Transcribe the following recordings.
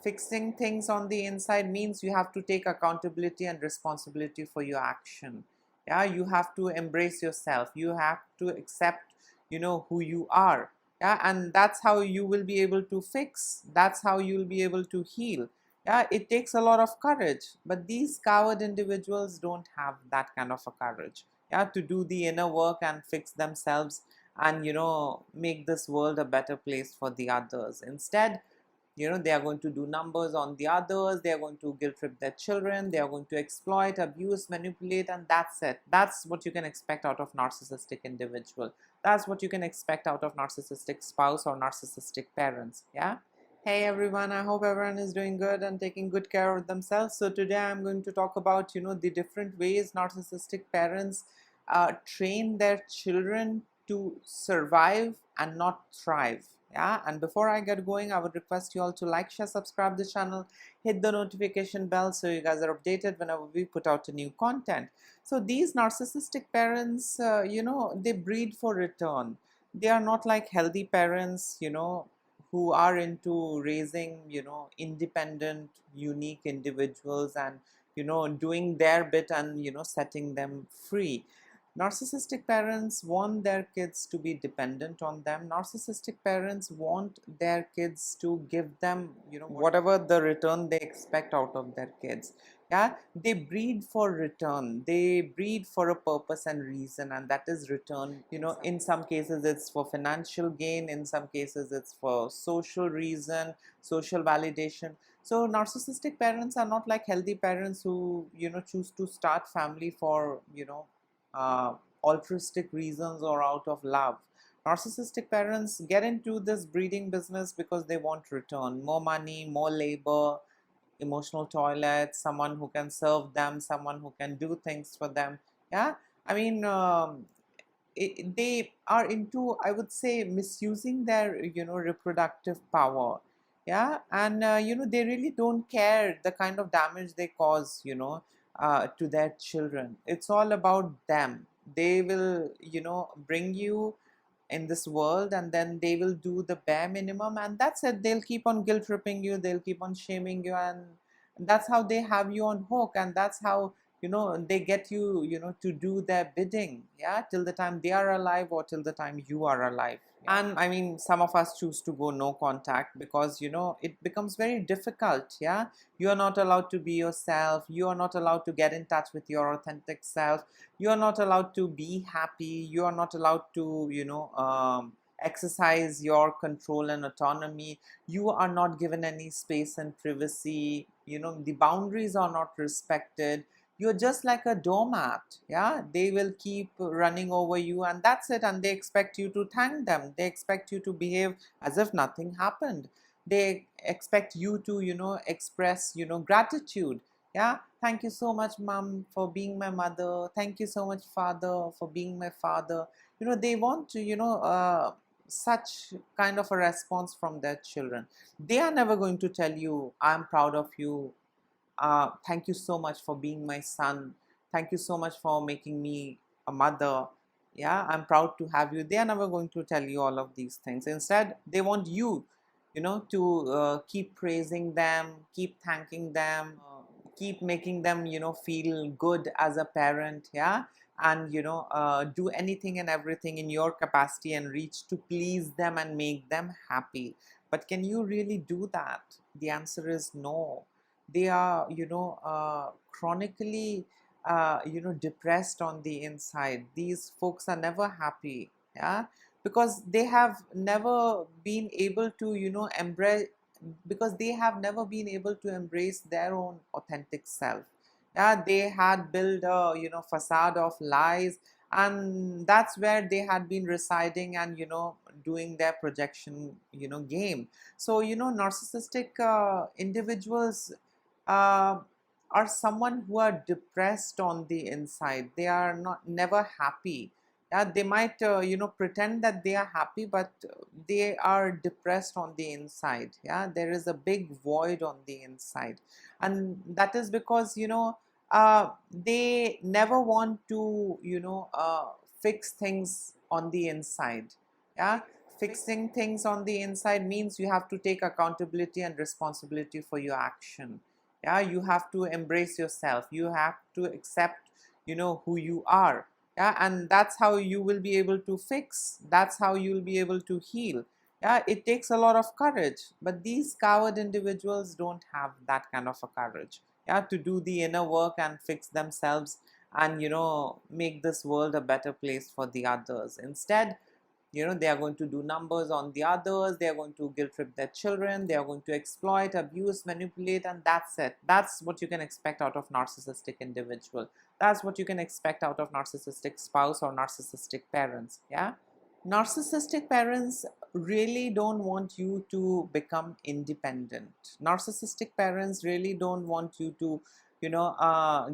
fixing things on the inside means you have to take accountability and responsibility for your action. Yeah, you have to embrace yourself, you have to accept, who you are. Yeah, and that's how you will be able to fix, that's how you will be able to heal. Yeah, it takes a lot of courage, but these coward individuals don't have that kind of a courage, yeah, to do the inner work and fix themselves and make this world a better place for the others. Instead, they are going to do numbers on the others, they are going to guilt trip their children, they are going to exploit, abuse, manipulate, and that's it. That's what you can expect out of narcissistic individual. That's what you can expect out of narcissistic spouse or narcissistic parents. Yeah. Hey everyone, I hope everyone is doing good and taking good care of themselves. So today I'm going to talk about the different ways narcissistic parents train their children to survive and not thrive. Yeah, and before I get going, I would request you all to like, share, subscribe the channel, hit the notification bell so you guys are updated whenever we put out a new content. So these narcissistic parents, they breed for return. They are not like healthy parents, who are into raising, independent, unique individuals and, doing their bit and, setting them free. Narcissistic parents want their kids to be dependent on them. Narcissistic parents want their kids to give them, whatever the return they expect out of their kids. Yeah, they breed for return. They breed for a purpose and reason, and that is return. In some cases it's for financial gain, in some cases it's for social reason, social validation. So narcissistic parents are not like healthy parents who, choose to start family for, uh, altruistic reasons or out of love. Narcissistic parents get into this breeding business because they want return, more money, more labor, emotional toilets, someone who can serve them, someone who can do things for them. Yeah, I mean, they are into, I would say, misusing their, reproductive power. Yeah, and they really don't care the kind of damage they cause, to their children. It's all about them. They will, bring you in this world and then they will do the bare minimum and that's it. They'll keep on guilt tripping you, they'll keep on shaming you, and that's how they have you on hook, and that's how they get you, to do their bidding, yeah, till the time they are alive or till the time you are alive. And I mean, some of us choose to go no contact because it becomes very difficult. Yeah, you are not allowed to be yourself, you are not allowed to get in touch with your authentic self, you are not allowed to be happy, you are not allowed to exercise your control and autonomy, you are not given any space and privacy, the boundaries are not respected, you're just like a doormat. Yeah, they will keep running over you and that's it, and they expect you to thank them, they expect you to behave as if nothing happened, they expect you to express gratitude. Yeah, thank you so much mom for being my mother, thank you so much father for being my father. They want to such kind of a response from their children. They are never going to tell you I'm proud of you, thank you so much for being my son, thank you so much for making me a mother, yeah, I'm proud to have you. They are never going to tell you all of these things. Instead, they want you, to keep praising them, keep thanking them, keep making them feel good as a parent. Yeah, and do anything and everything in your capacity and reach to please them and make them happy. But can you really do that? The answer is no. They are chronically depressed on the inside. These folks are never happy. Yeah, because they have never been able to embrace, because they have never been able to embrace their own authentic self. Yeah, they had built a facade of lies, and that's where they had been residing and doing their projection game. So narcissistic individuals uh, are someone who are depressed on the inside. They are not never happy. Yeah, they might pretend that they are happy, but they are depressed on the inside. Yeah, there is a big void on the inside, and that is because they never want to fix things on the inside. Yeah, fixing things on the inside means you have to take accountability and responsibility for your action. Yeah, you have to embrace yourself, you have to accept who you are. Yeah, and that's how you will be able to fix, that's how you will be able to heal. Yeah, it takes a lot of courage, but these coward individuals don't have that kind of a courage, yeah, to do the inner work and fix themselves and make this world a better place for the others. Instead, they are going to do numbers on the others, they are going to guilt trip their children, they are going to exploit, abuse, manipulate, and that's it. That's what you can expect out of narcissistic individual. That's what you can expect out of narcissistic spouse or narcissistic parents. Yeah, narcissistic parents really don't want you to become independent. Narcissistic parents really don't want you to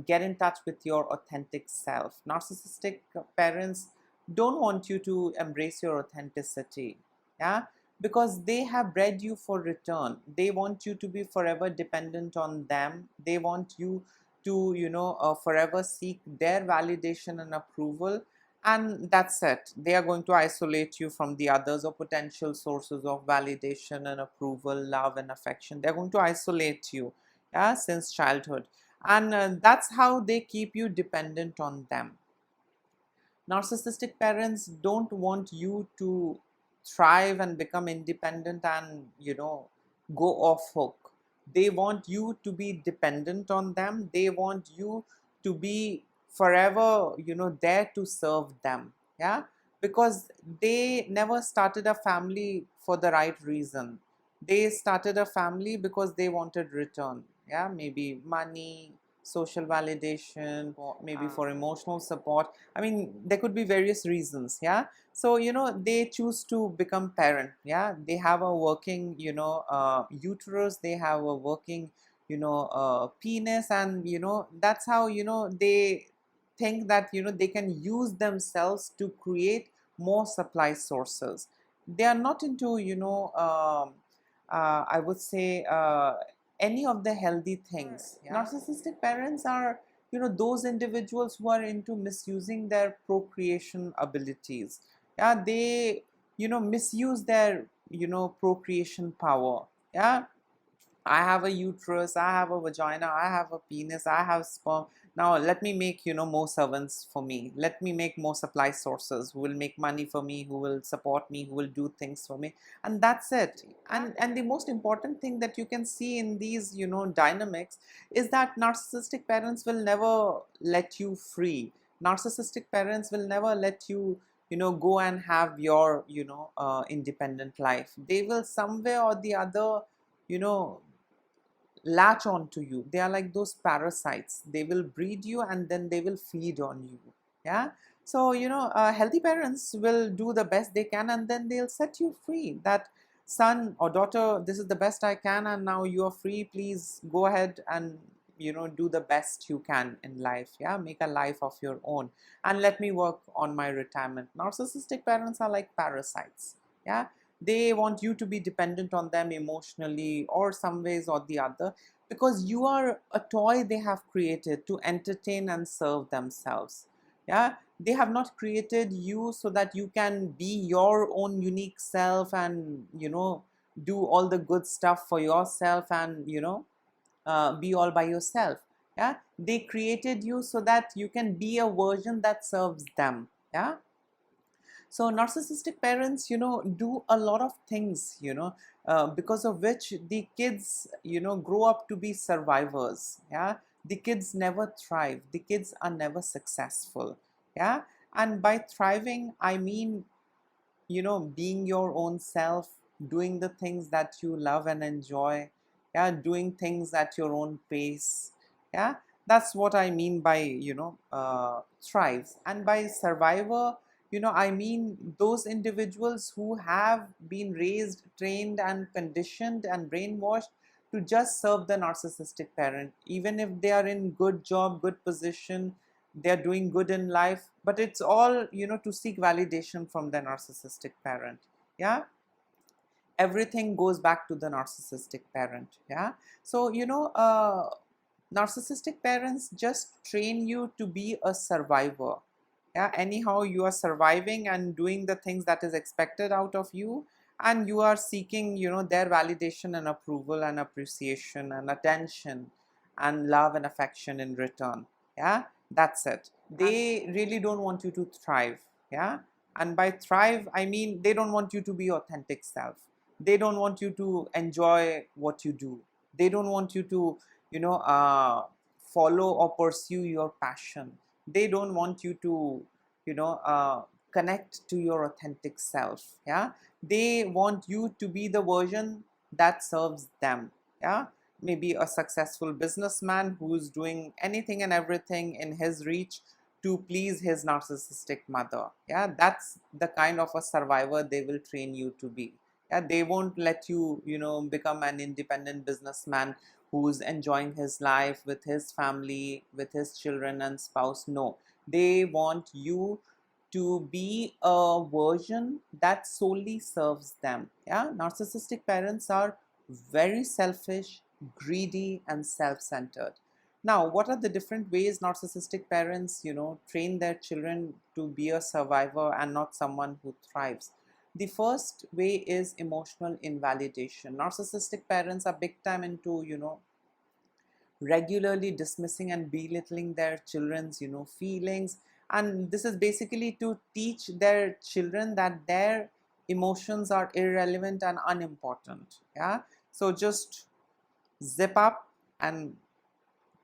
get in touch with your authentic self. Narcissistic parents don't want you to embrace your authenticity. Yeah, because they have bred you for return. They want you to be forever dependent on them. They want you to forever seek their validation and approval, and that's it. They are going to isolate you from the others or potential sources of validation and approval, love and affection. They're going to isolate you, yeah, since childhood, and that's how they keep you dependent on them. Narcissistic parents don't want you to thrive and become independent and go off hook. They want you to be dependent on them. They want you to be forever there to serve them. Yeah, because they never started a family for the right reason. They started a family because they wanted return. Yeah, maybe money, social validation, or maybe for emotional support. I mean, there could be various reasons. Yeah, so they choose to become parent. Yeah, they have a working uterus, they have a working penis, and that's how they think that they can use themselves to create more supply sources. They are not into I would say any of the healthy things. Yeah? Narcissistic parents are those individuals who are into misusing their procreation abilities. Yeah, they misuse their procreation power. Yeah, I have a uterus, I have a vagina, I have a penis, I have sperm. Now let me make more servants for me. Let me make more supply sources who will make money for me, who will support me, who will do things for me, and that's it. And the most important thing that you can see in these dynamics is that narcissistic parents will never let you free. Narcissistic parents will never let you go and have your independent life. They will somewhere or the other you know latch on to you. They are like those parasites. They will breed you and then they will feed on you. Yeah, so healthy parents will do the best they can and then they'll set you free, that son or daughter, this is the best I can and now you are free, please go ahead and do the best you can in life. Yeah, make a life of your own and let me work on my retirement. Narcissistic parents are like parasites. Yeah, they want you to be dependent on them emotionally or some ways or the other, because you are a toy they have created to entertain and serve themselves. Yeah, they have not created you so that you can be your own unique self and do all the good stuff for yourself and be all by yourself. Yeah, they created you so that you can be a version that serves them. Yeah, so narcissistic parents do a lot of things because of which the kids grow up to be survivors. Yeah, the kids never thrive, the kids are never successful. Yeah, and by thriving I mean being your own self, doing the things that you love and enjoy. Yeah, doing things at your own pace. Yeah, that's what I mean by thrives. And by survivor I mean those individuals who have been raised, trained and conditioned and brainwashed to just serve the narcissistic parent, even if they are in good job, good position, they're doing good in life, but it's all to seek validation from the narcissistic parent. Yeah, everything goes back to the narcissistic parent. Yeah, so narcissistic parents just train you to be a survivor. Yeah, anyhow you are surviving and doing the things that is expected out of you, and you are seeking, their validation and approval and appreciation and attention and love and affection in return. Yeah, that's it. They really don't want you to thrive. Yeah, and by thrive I mean they don't want you to be authentic self. They don't want you to enjoy what you do. They don't want you to, you know uh, follow or pursue your passion. They don't want you to, you know uh, connect to your authentic self. Yeah, they want you to be the version that serves them. Yeah, maybe a successful businessman who's doing anything and everything in his reach to please his narcissistic mother. Yeah, that's the kind of a survivor they will train you to be. Yeah, they won't let you, become an independent businessman who's enjoying his life with his family, with his children and spouse. No, they want you to be a version that solely serves them. Yeah, narcissistic parents are very selfish, greedy and self-centered. Now, what are the different ways narcissistic parents, train their children to be a survivor and not someone who thrives? The first way is emotional invalidation. Narcissistic parents are big time into, regularly dismissing and belittling their children's, feelings. And this is basically to teach their children that their emotions are irrelevant and unimportant. Yeah, so just zip up and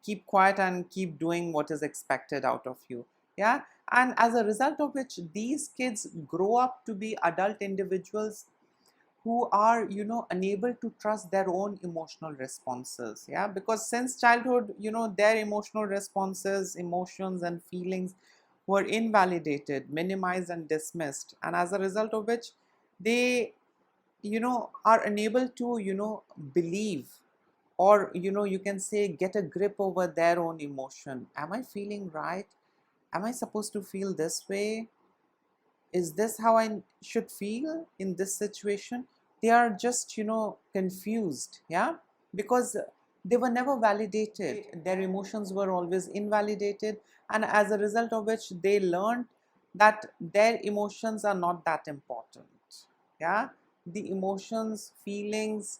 keep quiet and keep doing what is expected out of you. Yeah, and as a result of which these kids grow up to be adult individuals who are, unable to trust their own emotional responses. Yeah, because since childhood, their emotional responses, emotions and feelings were invalidated, minimized and dismissed, and as a result of which they, are unable to, believe, or, you can say get a grip over their own emotion. Am I feeling right? Am I supposed to feel this way? Is this how I should feel in this situation? They are just, confused. Yeah, because they were never validated. Their emotions were always invalidated, and as a result of which they learned that their emotions are not that important. Yeah, the emotions, feelings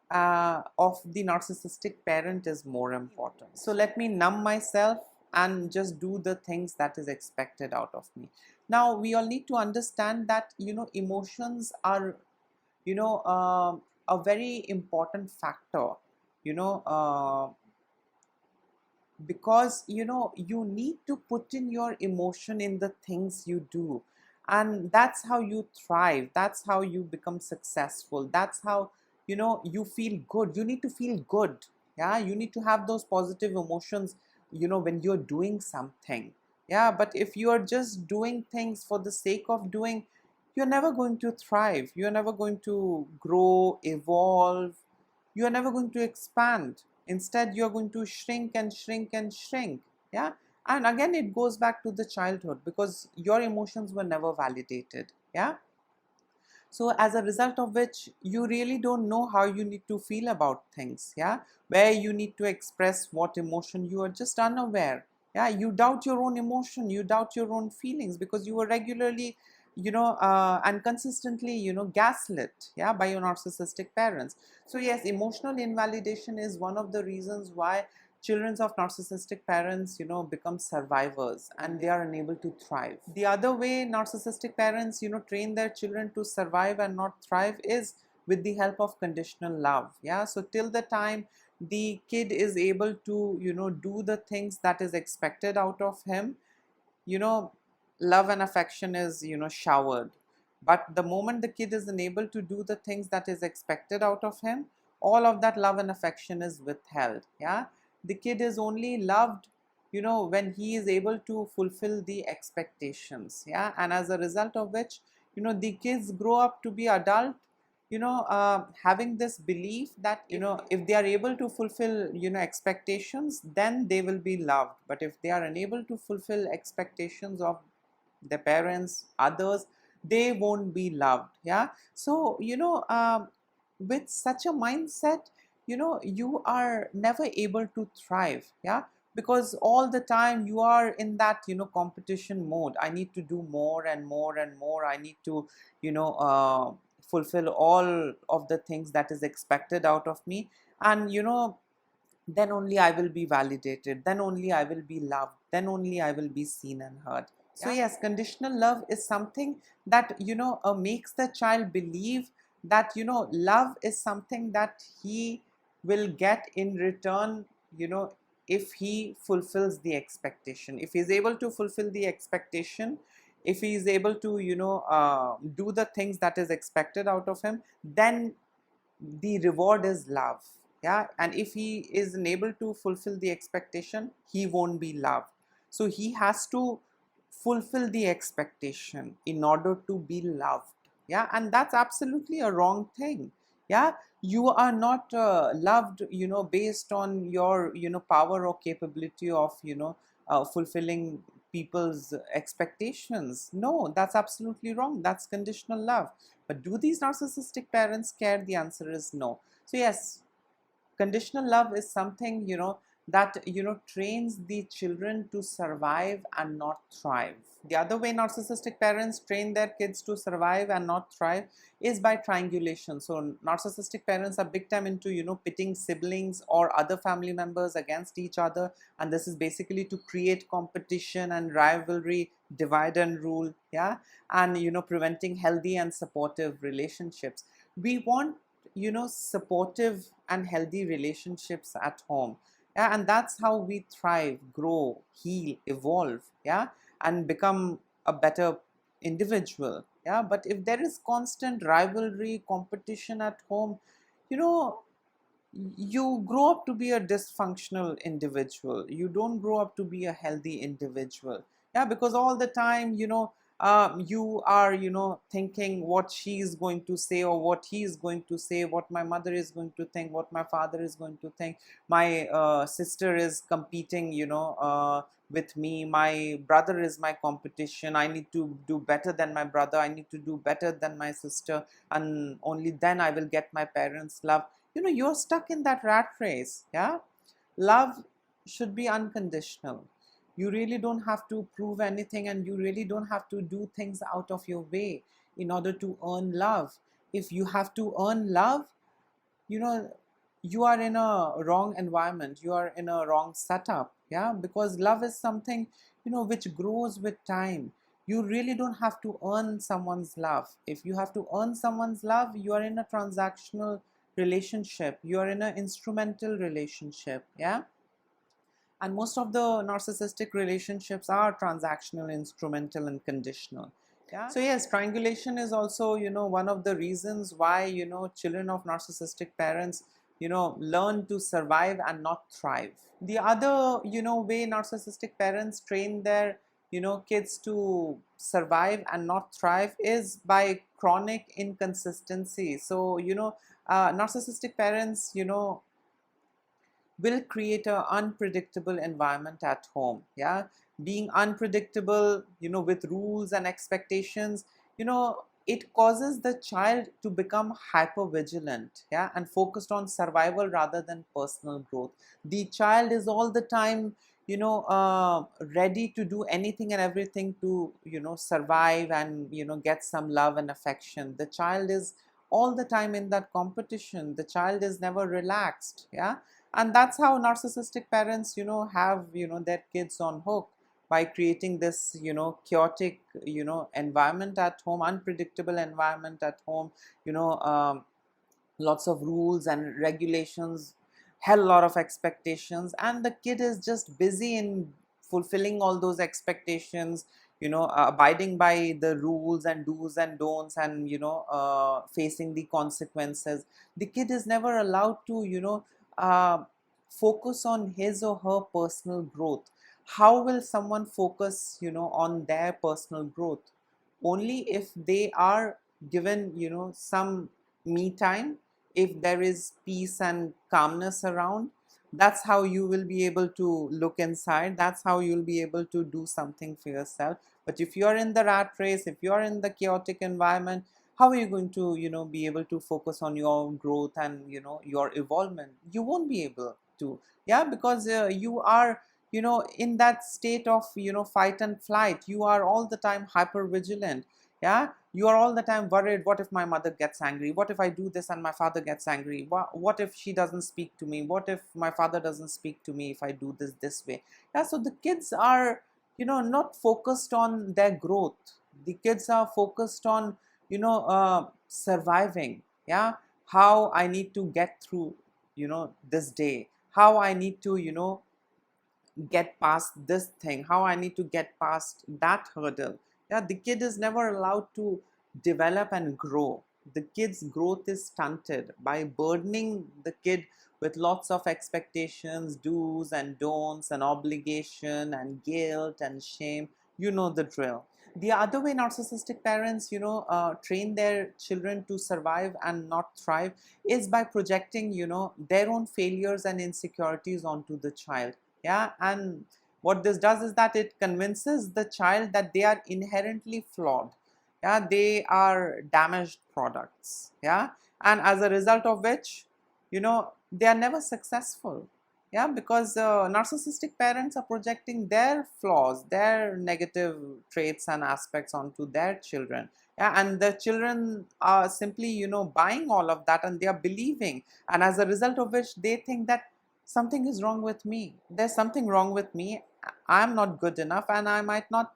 of the narcissistic parent is more important. So let me numb myself and just do the things that is expected out of me. Now we all need to understand that, emotions are, you know uh, a very important factor, you know uh, because, you need to put in your emotion in the things you do, and that's how you thrive, that's how you become successful, that's how, you feel good. You need to feel good. Yeah, you need to have those positive emotions, when you're doing something. Yeah, but if you are just doing things for the sake of doing, you're never going to thrive, you're never going to grow, evolve, you're never going to expand. Instead, you're going to shrink and shrink and shrink. Yeah, and again it goes back to the childhood, because your emotions were never validated. Yeah, so as a result of which you really don't know how you need to feel about things. Yeah, where you need to express what emotion, you are just unaware. Yeah, you doubt your own emotion, you doubt your own feelings, because you were regularly, and consistently, gaslit, yeah, by your narcissistic parents. So yes, emotional invalidation is one of the reasons why children of narcissistic parents, become survivors and they are unable to thrive. The other way narcissistic parents, train their children to survive and not thrive is with the help of conditional love. Yeah, so till the time the kid is able to, do the things that is expected out of him, you know love and affection is, showered. But the moment the kid is unable to do the things that is expected out of him, all of that love and affection is withheld. Yeah, the kid is only loved, when he is able to fulfill the expectations. Yeah, and as a result of which, the kids grow up to be adult, having this belief that, if they are able to fulfill, expectations, then they will be loved. But if they are unable to fulfill expectations of their parents, others, they won't be loved. Yeah, so, with such a mindset, you are never able to thrive. Yeah, because all the time you are in that, competition mode. I need to do more and more and more. I need to, fulfill all of the things that is expected out of me. And then only I will be validated, then only I will be loved, then only I will be seen and heard. So yes, conditional love is something that makes the child believe that love is something that he will get in return, if he fulfills the expectation. If he is able to fulfill the expectation, if he is able to do the things that is expected out of him, then the reward is love. Yeah, and if he is unable to fulfill the expectation, he won't be loved. So he has to fulfill the expectation in order to be loved. Yeah, and that's absolutely a wrong thing. Yeah, you are not loved based on your power or capability of fulfilling people's expectations. No, that's absolutely wrong. That's conditional love. But do these narcissistic parents care? The answer is no. So yes, conditional love is something that trains the children to survive and not thrive. The other way narcissistic parents train their kids to survive and not thrive is by triangulation. So narcissistic parents are big time into pitting siblings or other family members against each other, and this is basically to create competition and rivalry, divide and rule. Yeah, and preventing healthy and supportive relationships. We want supportive and healthy relationships at home. Yeah, and that's how we thrive, grow, heal, evolve. Yeah, and become a better individual. Yeah, but if there is constant rivalry, competition at home, you know you grow up to be a dysfunctional individual. You don't grow up to be a healthy individual. Yeah, because all the time you are thinking what she is going to say or what he is going to say, what my mother is going to think, what my father is going to think. My sister is competing with me. My brother is my competition. I need to do better than my brother. I need to do better than my sister, and only then I will get my parents love. You're stuck in that rat race. Yeah, love should be unconditional. You really don't have to prove anything, and you really don't have to do things out of your way in order to earn love. If you have to earn love, you know you are in a wrong environment, you are in a wrong setup. Yeah, because love is something which grows with time. You really don't have to earn someone's love. If you have to earn someone's love, you are in a transactional relationship, you are in an instrumental relationship. Yeah, and most of the narcissistic relationships are transactional, instrumental, and conditional. Yeah. So yes, triangulation is also one of the reasons why children of narcissistic parents learn to survive and not thrive. The other way narcissistic parents train their kids to survive and not thrive is by chronic inconsistency. So narcissistic parents will create an unpredictable environment at home. Yeah, being unpredictable with rules and expectations, it causes the child to become hyper vigilant. Yeah, and focused on survival rather than personal growth. The child is all the time ready to do anything and everything to survive and get some love and affection. The child is all the time in that competition. The child is never relaxed. Yeah, and that's how narcissistic parents have their kids on hook, by creating this chaotic environment at home, unpredictable environment at home. Lots of rules and regulations, hell lot of expectations, and the kid is just busy in fulfilling all those expectations, abiding by the rules and do's and don'ts, and facing the consequences. The kid is never allowed to uh, focus on his or her personal growth. How will someone focus on their personal growth? Only if they are given some me time, if there is peace and calmness around. That's how you will be able to look inside. That's how you'll be able to do something for yourself. But if you're in the rat race, if you're in the chaotic environment, how are you going to be able to focus on your growth and your evolvement? You won't be able to. Yeah, because you are in that state of fight and flight. You are all the time hyper vigilant. Yeah, you are all the time worried, what if my mother gets angry, what if I do this and my father gets angry, what if she doesn't speak to me, what if my father doesn't speak to me if I do this way. Yeah, so the kids are not focused on their growth. The kids are focused on surviving. Yeah, how I need to get through this day, how I need to get past this thing, how I need to get past that hurdle. Yeah, the kid is never allowed to develop and grow. The kid's growth is stunted by burdening the kid with lots of expectations, do's and don'ts, and obligation and guilt and shame. You know the drill. The other way narcissistic parents train their children to survive and not thrive is by projecting their own failures and insecurities onto the child. Yeah, and what this does is that it convinces the child that they are inherently flawed. Yeah, they are damaged products. Yeah, and as a result of which they are never successful. Yeah, because narcissistic parents are projecting their flaws, their negative traits and aspects onto their children. Yeah, and the children are simply buying all of that, and they are believing, and as a result of which they think that something is wrong with me, there's something wrong with me, I'm not good enough, and I might not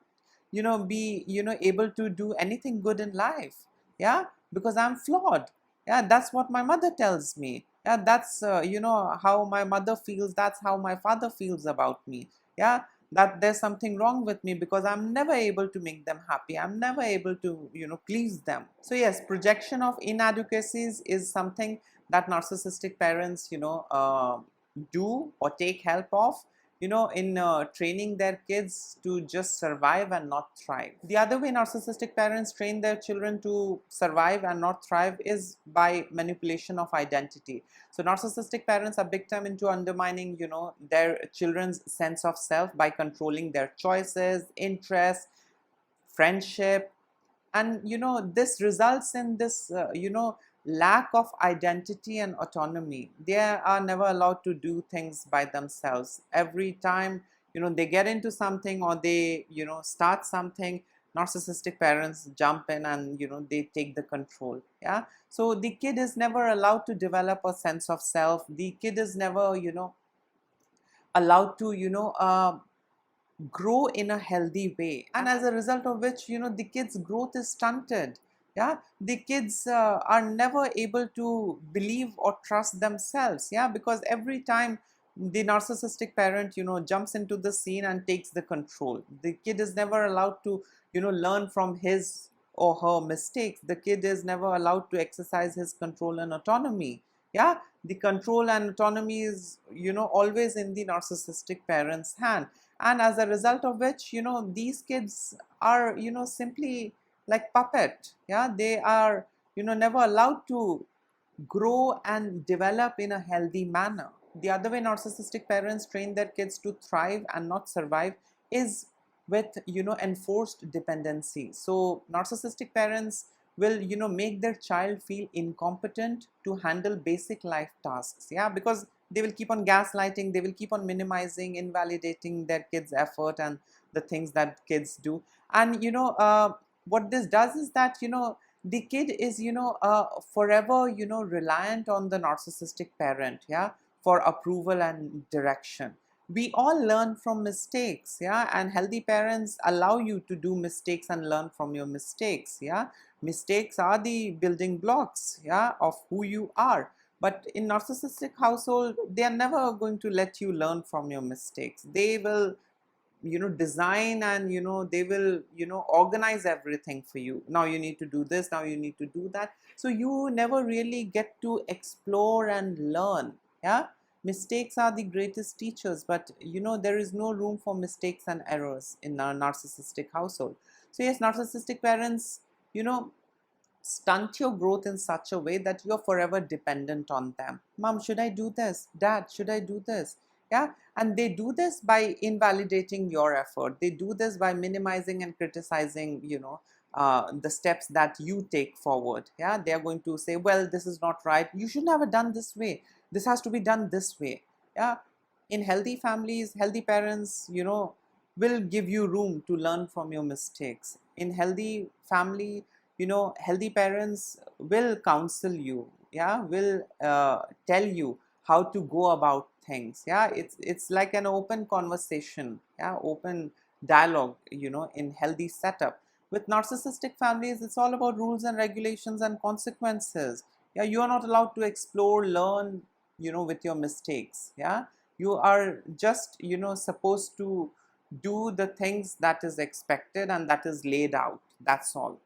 be able to do anything good in life. Yeah, because I'm flawed. Yeah, that's what my mother tells me. Yeah, that's how my mother feels, that's how my father feels about me. Yeah, that there's something wrong with me because I'm never able to make them happy, I'm never able to please them. So yes, projection of inadequacies is something that narcissistic parents do or take help of in training their kids to just survive and not thrive. The other way narcissistic parents train their children to survive and not thrive is by manipulation of identity. So narcissistic parents are big time into undermining their children's sense of self by controlling their choices, interests, friendship, and this results in this lack of identity and autonomy. They are never allowed to do things by themselves. Every time they get into something or they start something, narcissistic parents jump in and they take the control. Yeah, so the kid is never allowed to develop a sense of self. The kid is never allowed to grow in a healthy way, and as a result of which the kids growth is stunted. Yeah, the kids are never able to believe or trust themselves. Yeah, because every time the narcissistic parent jumps into the scene and takes the control, the kid is never allowed to learn from his or her mistakes. The kid is never allowed to exercise his control and autonomy. Yeah, the control and autonomy is always in the narcissistic parent's hand, and as a result of which these kids are simply like puppet. Yeah, they are never allowed to grow and develop in a healthy manner. The other way narcissistic parents train their kids to thrive and not survive is with enforced dependency. So narcissistic parents will make their child feel incompetent to handle basic life tasks. Yeah, because they will keep on gaslighting, they will keep on minimizing, invalidating their kids effort and the things that kids do. And what this does is that the kid is forever reliant on the narcissistic parent. Yeah, for approval and direction. We all learn from mistakes. Yeah, and healthy parents allow you to do mistakes and learn from your mistakes. Yeah, mistakes are the building blocks, yeah, of who you are. But in narcissistic household, they are never going to let you learn from your mistakes. They will design, and they will organize everything for you. Now you need to do this, now you need to do that, so you never really get to explore and learn. Yeah, mistakes are the greatest teachers, but there is no room for mistakes and errors in a narcissistic household. So yes, narcissistic parents stunt your growth in such a way that you're forever dependent on them. Mom, should I do this? Dad, should I do this? Yeah, and they do this by invalidating your effort. They do this by minimizing and criticizing the steps that you take forward. Yeah, they are going to say, well, this is not right, you shouldn't have it done this way, this has to be done this way. Yeah, In healthy families, healthy parents, will give you room to learn from your mistakes. In healthy family, healthy parents will counsel you, yeah, will tell you how to go about things. Yeah, it's like an open conversation, yeah, open dialogue, in healthy setup. With narcissistic families, it's all about rules and regulations and consequences. Yeah, you are not allowed to explore, learn, with your mistakes. Yeah, you are just, supposed to do the things that is expected and that is laid out. That's all.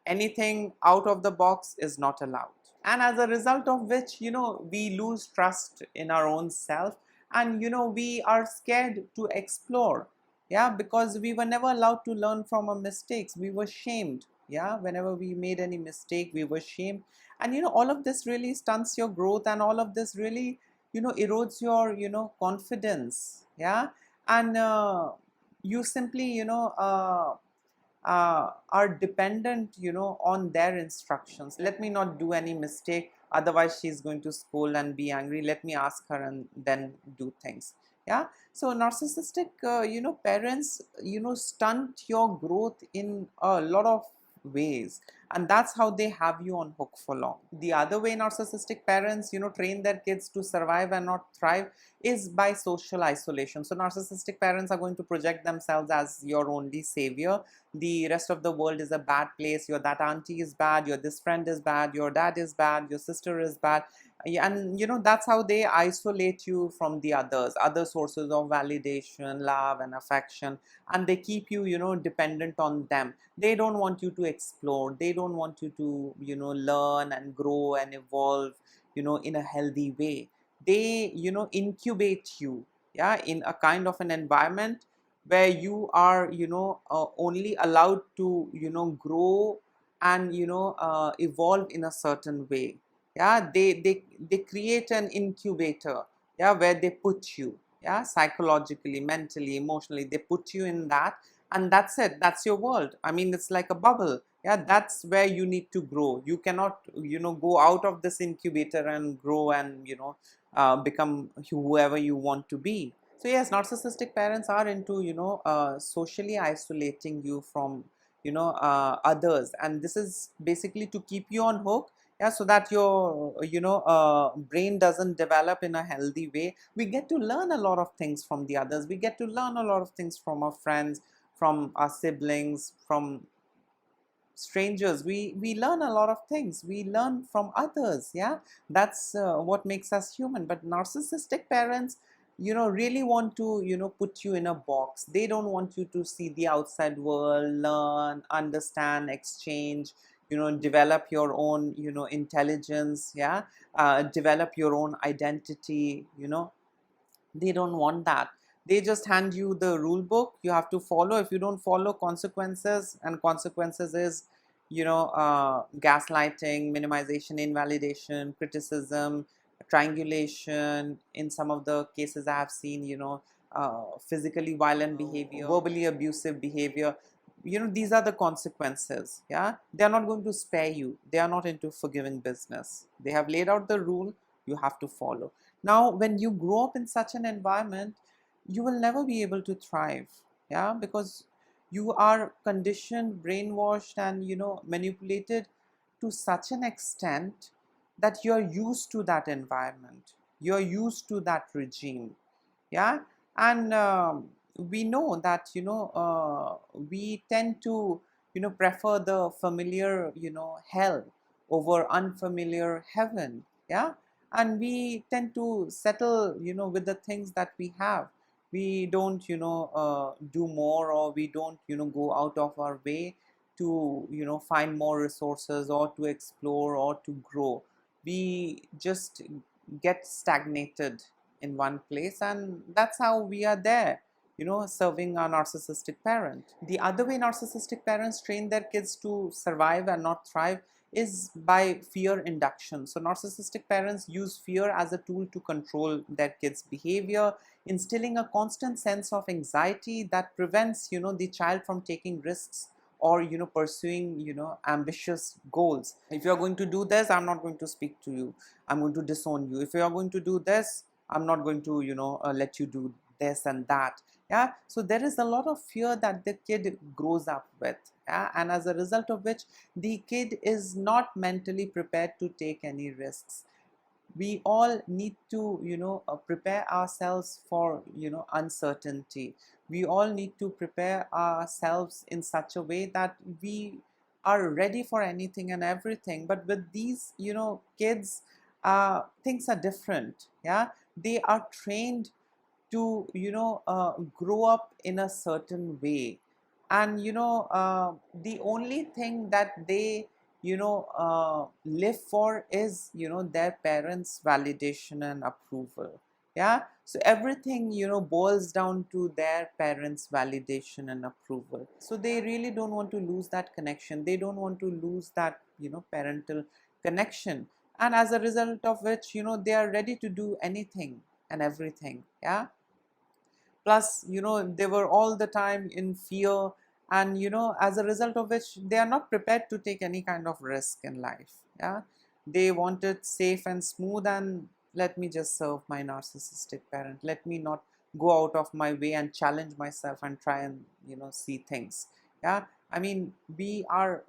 Anything out of the box is not allowed. And as a result of which, we lose trust in our own self, and we are scared to explore. Yeah, because we were never allowed to learn from our mistakes. We were shamed. Yeah, whenever we made any mistake, we were shamed. And all of this really stunts your growth, and all of this really erodes your confidence. Yeah, and you simply are dependent, on their instructions. Let me not do any mistake, otherwise she's going to scold and be angry. Let me ask her and then do things. Yeah. So narcissistic, parents, stunt your growth in a lot of ways, and that's how they have you on hook for long. The other way narcissistic parents, train their kids to survive and not thrive is by social isolation. So narcissistic parents are going to project themselves as your only savior. The rest of the world is a bad place. Your that auntie is bad, your this friend is bad, your dad is bad, your sister is bad. And that's how they isolate you from the other sources of validation, love and affection. And they keep you, dependent on them. They don't want you to explore. They don't want you to, learn and grow and evolve, in a healthy way. They, incubate you, yeah, in a kind of an environment where you are, only allowed to, grow and, evolve in a certain way. Yeah, they create an incubator, yeah, where they put you, yeah, psychologically, mentally, emotionally, they put you in that. And that's it, that's your world. I mean, it's like a bubble. Yeah, that's where you need to grow. You cannot, go out of this incubator and grow and, become whoever you want to be. So yes, narcissistic parents are into, socially isolating you from, others, and this is basically to keep you on hook. Yeah, so that your, brain doesn't develop in a healthy way. We get to learn a lot of things from the others. We get to learn a lot of things from our friends, from our siblings, from strangers. We learn a lot of things. We learn from others. Yeah, that's what makes us human. But narcissistic parents, really want to, put you in a box. They don't want you to see the outside world, learn, understand, exchange, develop your own, intelligence. Yeah, develop your own identity. They don't want that. They just hand you the rule book. You have to follow. If you don't follow, consequences. And consequences is, gaslighting, minimization, invalidation, criticism, triangulation. In some of the cases I have seen, physically violent behavior, verbally abusive behavior. These are the consequences. Yeah, they are not going to spare you. They are not into forgiving business. They have laid out the rule. You have to follow. Now, when you grow up in such an environment, you will never be able to thrive. Yeah, because you are conditioned, brainwashed, and, manipulated to such an extent that you're used to that environment. You're used to that regime. Yeah, and we know that, we tend to, prefer the familiar, hell over unfamiliar heaven. Yeah, and we tend to settle, with the things that we have. We don't, do more, or we don't, go out of our way to, find more resources, or to explore, or to grow. We just get stagnated in one place, and that's how we are there, serving our narcissistic parent. The other way narcissistic parents train their kids to survive and not thrive is by fear induction. So narcissistic parents use fear as a tool to control their kids' behavior, instilling a constant sense of anxiety that prevents, the child from taking risks, or, pursuing, ambitious goals. If you're going to do this, I'm not going to speak to you. I'm going to disown you. If you're going to do this, I'm not going to, let you do this and that. Yeah, so there is a lot of fear that the kid grows up with. Yeah, and as a result of which the kid is not mentally prepared to take any risks. We all need to, prepare ourselves for, uncertainty. We all need to prepare ourselves in such a way that we are ready for anything and everything. But with these, kids, things are different. Yeah, they are trained to, grow up in a certain way. And the only thing that they, live for is, their parents validation and approval. Yeah, so everything, boils down to their parents validation and approval. So they really don't want to lose that connection. They don't want to lose that, parental connection. And as a result of which, they are ready to do anything and everything. Yeah, plus, they were all the time in fear. And as a result of which they are not prepared to take any kind of risk in life. Yeah, they want it safe and smooth, and let me just serve my narcissistic parent, let me not go out of my way and challenge myself and try and, see things. Yeah, I mean, we are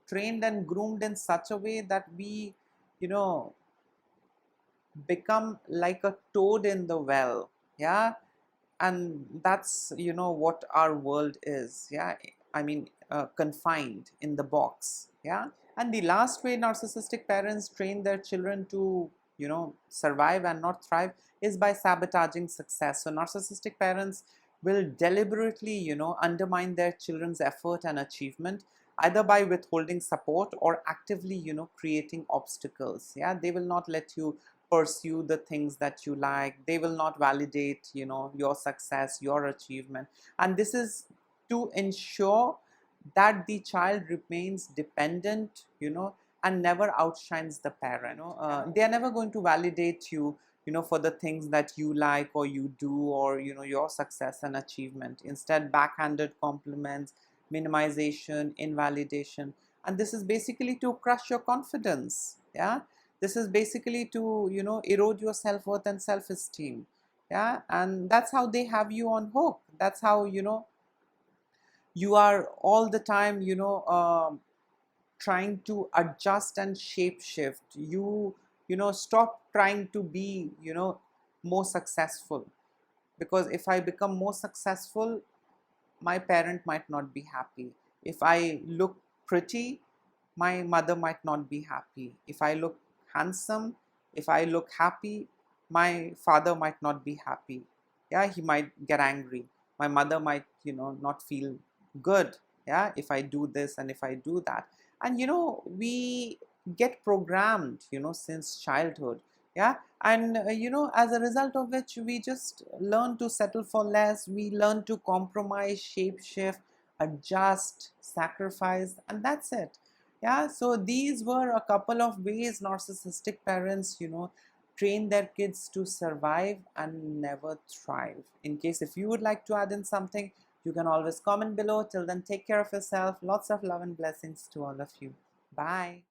trained and groomed in such a way that we, you know become like a toad in the well. Yeah, and that's, what our world is. Yeah, I mean, confined in the box. Yeah, and the last way narcissistic parents train their children to, survive and not thrive is by sabotaging success. So narcissistic parents will deliberately, undermine their children's effort and achievement, either by withholding support or actively, creating obstacles. Yeah, they will not let you pursue the things that you like. They will not validate, your success, your achievement. And this is to ensure that the child remains dependent, and never outshines the parent. They are never going to validate you, for the things that you like or you do, or, your success and achievement. Instead, backhanded compliments, minimization, invalidation. And this is basically to crush your confidence. Yeah, this is basically to, erode your self-worth and self-esteem. Yeah, and that's how they have you on hook. That's how, you are all the time, trying to adjust and shape shift. Stop trying to be, more successful. Because if I become more successful, my parent might not be happy. If I look pretty, my mother might not be happy. If I look handsome, if I look happy, my father might not be happy. Yeah, he might get angry. My mother might, not feel good. Yeah, if I do this and if I do that. And, we get programmed, since childhood. Yeah, and, as a result of which we just learn to settle for less. We learn to compromise, shape shift, adjust, sacrifice, and that's it. Yeah, so these were a couple of ways narcissistic parents, train their kids to survive and never thrive. In case if you would like to add in something, you can always comment below. Till then, take care of yourself. Lots of love and blessings to all of you. Bye.